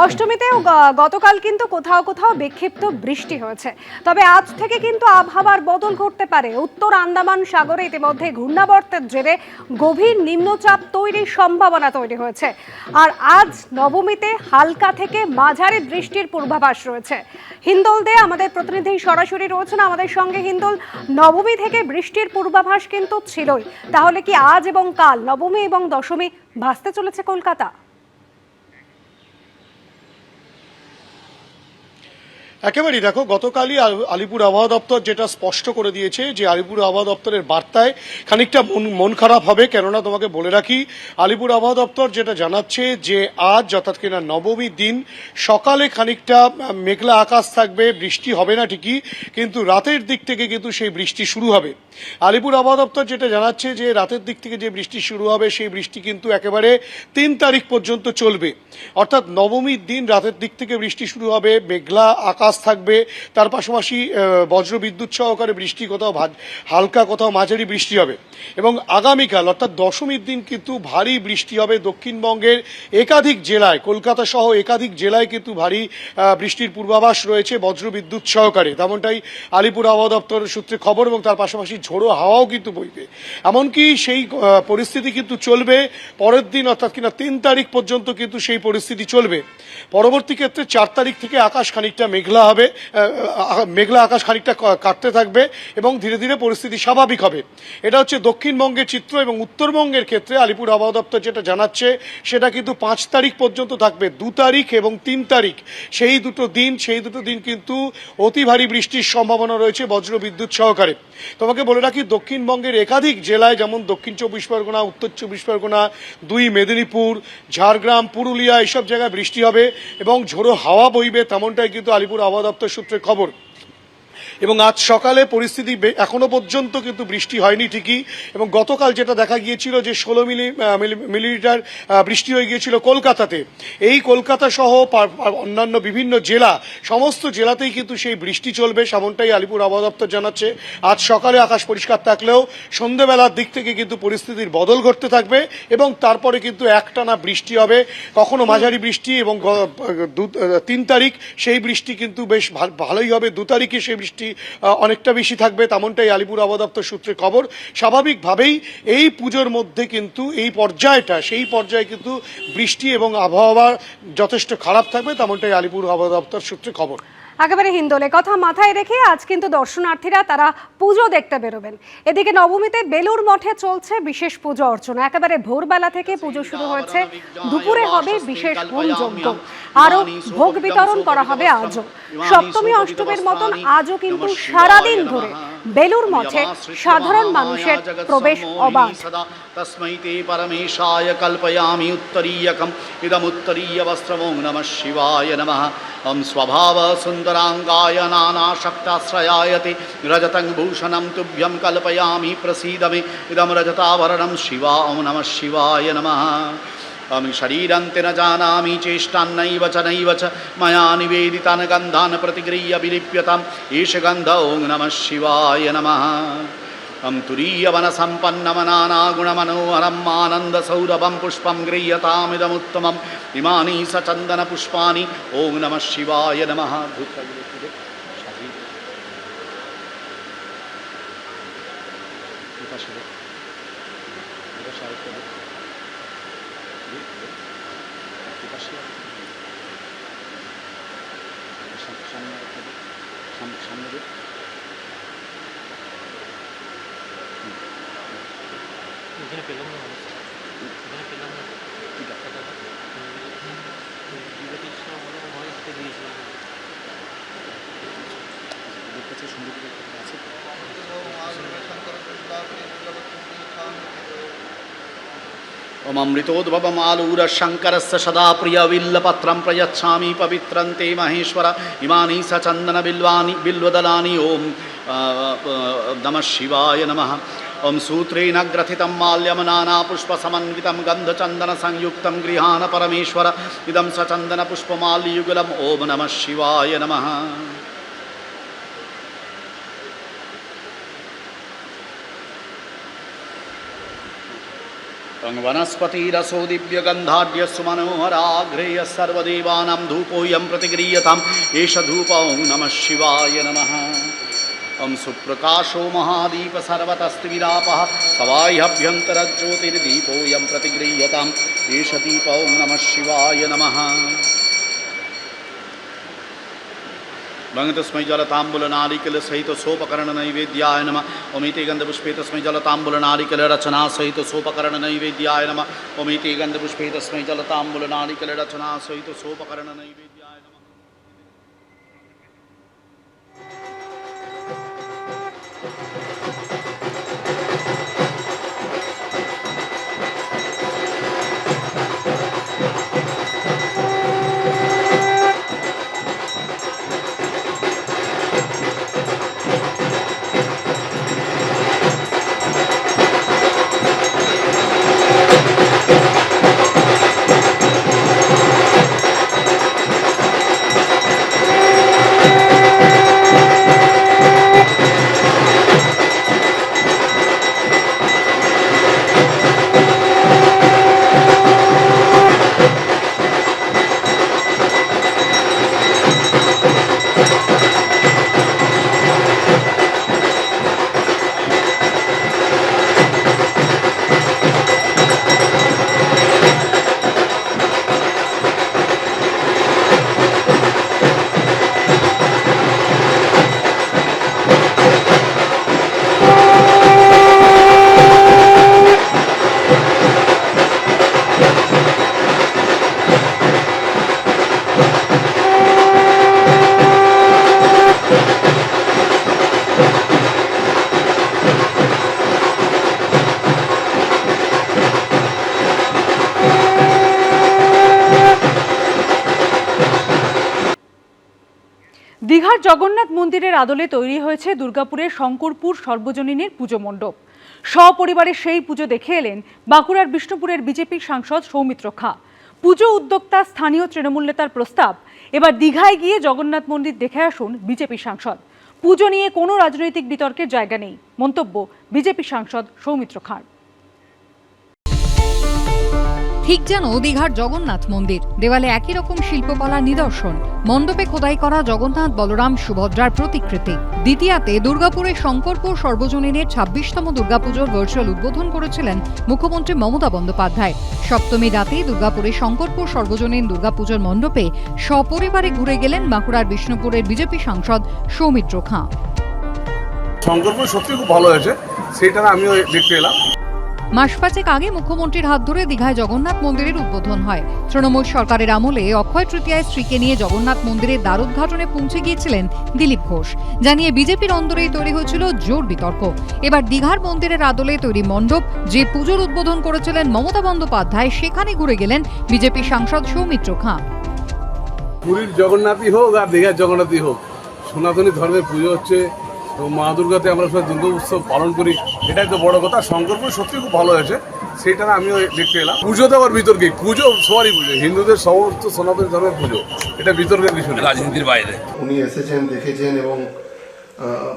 অষ্টমীতেও গতকাল কিন্তু কোথাও কোথাও বিক্ষিপ্ত বৃষ্টি হয়েছে। তবে আজ থেকে কিন্তু আবহাওয়ার বদল ঘটতে পারে। উত্তর আন্দামান সাগরে ইতিমধ্যে ঘূর্ণাবর্তের জেরে গভীর নিম্নচাপ তৈরির সম্ভাবনা তৈরি হয়েছে। আর আজ নবমীতে হালকা থেকে মাঝারি বৃষ্টির পূর্বাভাস রয়েছে। হিন্দল দে আমাদের প্রতিনিধি সরাসরি রয়েছেন আমাদের সঙ্গে। হিন্দল, নবমী থেকে বৃষ্টির পূর্বাভাস কিন্তু ছিলই, তাহলে কি আজ এবং কাল নবমী এবং দশমী ভাসতে চলেছে কলকাতা? একেবারেই দেখো, গতকালই আলিপুর আবহাওয়া দপ্তর যেটা স্পষ্ট করে দিয়েছে যে আলিপুর আবহাওয়া দপ্তরের বার্তায় খানিকটা মন খারাপ হবে। কেননা তোমাকে বলে রাখি, আলিপুর আবহাওয়া দপ্তর যেটা জানাচ্ছে যে আজ অর্থাৎ কিনা নবমীর দিন সকালে খানিকটা মেঘলা আকাশ থাকবে, বৃষ্টি হবে না ঠিকই, কিন্তু রাতের দিক থেকে কিন্তু সেই বৃষ্টি শুরু হবে। আলিপুর আবহাওয়া দপ্তর যেটা জানাচ্ছে যে রাতের দিক থেকে যে বৃষ্টি শুরু হবে সেই বৃষ্টি কিন্তু একেবারে 3 তারিখ পর্যন্ত চলবে। অর্থাৎ নবমীর দিন রাতের দিক থেকে বৃষ্টি শুরু হবে, মেঘলা আকাশ থাকবে, তার পাশাপাশি বজ্র বিদ্যুৎ সহকারে বৃষ্টি, কোথাও হালকা কোথাও মাঝারি বৃষ্টি হবে। এবং আগামীকাল অর্থাৎ দশমীর দিন কিন্তু ভারী বৃষ্টি হবে দক্ষিণবঙ্গের একাধিক জেলায়, কলকাতা সহ একাধিক জেলায় কিন্তু ভারী বৃষ্টির পূর্বাভাস রয়েছে বজ্র বিদ্যুৎ সহকারে, তেমনটাই আলিপুর আবহাওয়া দপ্তরের সূত্রে খবর। এবং তার পাশাপাশি ঝোড়ো হাওয়াও কিন্তু বইবে, এমনকি সেই পরিস্থিতি কিন্তু চলবে পরের দিন অর্থাৎ কিনা 3 তারিখ পর্যন্ত কিন্তু সেই পরিস্থিতি চলবে। পরবর্তী ক্ষেত্রে 4 তারিখ থেকে আকাশ খানিকটা মেঘলা হবে, মেঘলা আকাশ খানিকটা কাটতে থাকবে এবং ধীরে ধীরে পরিস্থিতি স্বাভাবিক হবে। এটা হচ্ছে দক্ষিণবঙ্গের চিত্র। এবং উত্তরবঙ্গের ক্ষেত্রে আলিপুর আবহাওয়া দপ্তর যেটা জানাচ্ছে সেটা কিন্তু 5 তারিখ পর্যন্ত থাকবে। 2 তারিখ এবং 3 তারিখ সেই দুটো দিন কিন্তু অতি ভারী বৃষ্টির সম্ভাবনা রয়েছে বজ্র বিদ্যুৎ সহকারে। তোমাকে বলে রাখি, দক্ষিণবঙ্গের একাধিক জেলায় যেমন দক্ষিণ 24 পরগনা, উত্তর 24 পরগনা, 2 মেদিনীপুর, ঝাড়গ্রাম, পুরুলিয়া এইসব জায়গায় বৃষ্টি হবে এবং ঝোড়ো হাওয়া বইবে, তেমনটাই কিন্তু আলিপুর আবহাওয়া দপ্তর সূত্রে খবর। এবং আজ সকালে পরিস্থিতি এখনো পর্যন্ত কিন্তু বৃষ্টি হয়নি ঠিকই। এবং গতকাল যেটা দেখা গিয়েছিল যে 16 মিলিমিটার বৃষ্টি হয়ে গিয়েছিল কলকাতাতে। এই কলকাতা সহ অন্যান্য বিভিন্ন জেলা, সমস্ত জেলাতেই কিন্তু সেই বৃষ্টি চলবে, সেমনটাই আলিপুর আবহাওয়া দপ্তর জানাচ্ছে। আজ সকালে আকাশ পরিষ্কার থাকলেও সন্ধ্যেবেলার দিক থেকে কিন্তু পরিস্থিতির বদল ঘটতে থাকবে এবং তারপরে কিন্তু একটানা বৃষ্টি হবে, কখনো মাঝারি বৃষ্টি। এবং 3 তারিখ সেই বৃষ্টি কিন্তু বেশ ভালোই হবে। 2 তারিখে সেই বৃষ্টি অনেকটা বেশি থাকবে, তেমনটাই আলিপুর আবহাওয়া দপ্তর সূত্রে খবর। স্বাভাবিকভাবেই এই পুজোর মধ্যে কিন্তু এই সেই পর্যায়ে কিন্তু বৃষ্টি এবং আবহাওয়া যথেষ্ট খারাপ থাকবে, তেমনটাই আলিপুর আবহাওয়া দপ্তর সূত্রে খবর। একেবারে হিন্দোলে কথা মাথায় রেখে আজ কিন্তু দর্শনার্থীরা তারা পুজো দেখতে বেরোবেন। এদিকে নবমীতে বেলুর মঠে চলছে বিশেষ পুজো অর্চনা। একেবারে ভোরবেলা থেকে পুজো শুরু হয়েছে, দুপুরে হবে বিশেষ হোম যজ্ঞ, আরও ভোগ বিতরণ করা হবে আজও। সপ্তমী অষ্টমীর মতন আজও কিন্তু সারাদিন ধরে বেলুর মঠে সাধারণ মানুষের প্রবেশ অবাধ। তস্मै তে পরমেশায় কল্পয়ামি উত্তরীয়কম ইদমুত্তরীয় বস্ত্রমো নমঃ শিবায় নমঃ। ওম স্বভাব সুন্দরাঙ্গায় নানাশক্তাশ্রয়ায়তে রজতং ভূষণম তুভ্যং কল্পয়ামি প্রসীদ মে ইদম রজতাভরণম শিবা। ওম নমঃ শিবায় নমঃ। আমি শরীরান্তে ন জানামি চেষ্টান্নৈব চ ময়া নিবেদিতান গন্ধান প্রতিগৃহ্য বিলিপ্যতাম এষ গন্ধ। ওং নমঃ শিবায় নমঃ। তুরীয়বনসম্পন্নমনানা গুণমনোহরম আনন্দ সৌরভম পুষ্পম গৃহ্যতামিদমুত্তমম ইমানি সচন্দন পুষ্পানি। ওং নমঃ শিবায় নমঃ। এখানে পেলাম না, এখানে পেলাম না, দিয়েছিলাম। ओममृतोद्भवमालूरशङ्करस्य सदा प्रियविल्लपत्रं प्रयच्छामि पवित्रं ते महेश्वर इमानि सचन्दनबिल्वानि बिल्वदलानि। ओं नमः शिवाय नमः। ओं सूत्रेण ग्रथितं माल्यं नानापुष्पसमन्वितं गन्धचन्दनसंयुक्तं गृहाण परमेश्वर इदं सचन्दनपुष्पमाल्ययुगलम्। ओं नमः शिवाय नमः। वनस्पतिरसो दिव्यगन्धाढ्य सुमनोहराग्रेय सर्वदेवानां धूपोऽयं प्रतिगृह्यताम् एष धूप ॐ नमः शिवाय नमः। ॐ सुप्रकाशो महादीप सर्वतस्तिविरापः सवाह्यभ्यन्तरज्योतिर्दीपोऽयं प्रतिगृह्यताम् एष दीप ॐ नमः शिवाय नमः। तस्मै जलताम्बूलनारिकेल सहित सोपकरण नैवेद्याय नमः। ओमिति गन्धपुष्पे तस्मै जलताम्बूलनारिकेल रचना सहित सोपकरण नैवेद्याय नमः। ओमिति गन्धपुष्पे तस्मै जलताम्बूलनारिकेल रचना सहित सोपकरण नैवेद्याय नमः। দীঘার জগন্নাথ মন্দিরের আদলে তৈরি হয়েছে দুর্গাপুরের শঙ্করপুর সর্বজনীনের পুজো মণ্ডপ। সপরিবারে সেই পুজো দেখে এলেন বাঁকুড়ার বিষ্ণুপুরের বিজেপি সাংসদ সৌমিত্র খাঁ। পুজো উদ্যোক্তা স্থানীয় তৃণমূল নেতার প্রস্তাব, এবার দীঘায় গিয়ে জগন্নাথ মন্দির দেখে আসুন বিজেপি সাংসদ। পুজো নিয়ে কোনো রাজনৈতিক বিতর্কের জায়গা নেই, মন্তব্য বিজেপি সাংসদ সৌমিত্র খাঁর। ঠিক যেন দীঘার জগন্নাথ মন্দির, দেওয়ালে একই রকম শিল্পকলার নিদর্শন, মণ্ডপে খোদাই করা জগন্নাথ বলরাম সুভদ্রার প্রতিকৃতি। দ্বিতীয়াতে দুর্গাপুরের শঙ্করপুর সর্বজনীনের ২৬তম দুর্গাপুজোর ভার্চুয়াল উদ্বোধন করেছিলেন মুখ্যমন্ত্রী মমতা বন্দ্যোপাধ্যায়। সপ্তমী রাতে দুর্গাপুরের শঙ্করপুর সর্বজনীন দুর্গাপুজোর মণ্ডপে সপরিবারে ঘুরে গেলেন বাঁকুড়ার বিষ্ণুপুরের বিজেপি সাংসদ সৌমিত্র খাঁ। শঙ্করপুর সত্যি খুব ভালো হয়েছে, সেটা আমিও দেখতে এলাম। মাস পাঁচেক আগে মুখ্যমন্ত্রীর হাত ধরে দীঘায় জগন্নাথ মন্দিরের উদ্বোধন হয়। তৃণমূল সরকারের আমলে অক্ষয় তৃতীয়ায় স্ত্রীকে নিয়ে জগন্নাথ মন্দিরের দ্বারোদ্ঘাটনে পৌঁছে গিয়েছিলেন দিলীপ ঘোষ, জানিয়ে বিজেপির অন্দরেই তৈরি হয়েছিল জোর বিতর্ক। এবার দীঘার মন্দিরের আদলে তৈরি মণ্ডপ, যে পুজোর উদ্বোধন করেছিলেন মমতা বন্দ্যোপাধ্যায়, সেখানে ঘুরে গেলেন বিজেপি সাংসদ সৌমিত্র খাঁ। পুরীর জগন্নাথই হোক আর দীঘার জগন্নাথই হোক, সনাতনী ধর্মের পুজো হচ্ছে, তো মা দুর্গাতে আমরা সব দুর্গা উৎসব পালন করি, এটাই তো বড় কথা। শঙ্করপুর সত্যি খুব ভালো হয়েছে, সেটা আমিও দেখতে এলাম। পুজো তো আবার বিতর্কে, পুজো সবারই পুজো, হিন্দুদের সমস্ত সনাতনী ধর্মের পুজো, এটা বিতর্কের বিষয় না, রাজনীতির বাইরে। উনি এসেছেন, দেখেছেন এবং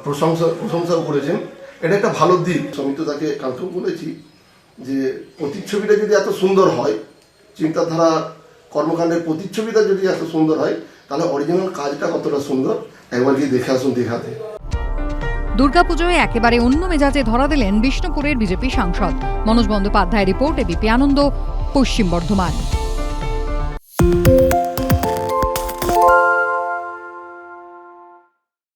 প্রশংসাও করেছেন, এটা একটা ভালো দিক। সমিত তাকে কালকেও বলেছি যে প্রতিচ্ছবিটা যদি এত সুন্দর হয়, চিন্তাধারা কর্মকাণ্ডের প্রতিচ্ছবিটা যদি এত সুন্দর হয়, তাহলে অরিজিনাল কাজটা কতটা সুন্দর একবার গিয়ে দেখে আসুন দীঘাতে। দুর্গাপুজোয় একেবারে অন্য মেজাজে ধরা দিলেন বিষ্ণুপুরের বিজেপি সাংসদ। মনোজ বন্দ্যোপাধ্যায়ের রিপোর্ট, এবিপি আনন্দ, পশ্চিম বর্ধমান।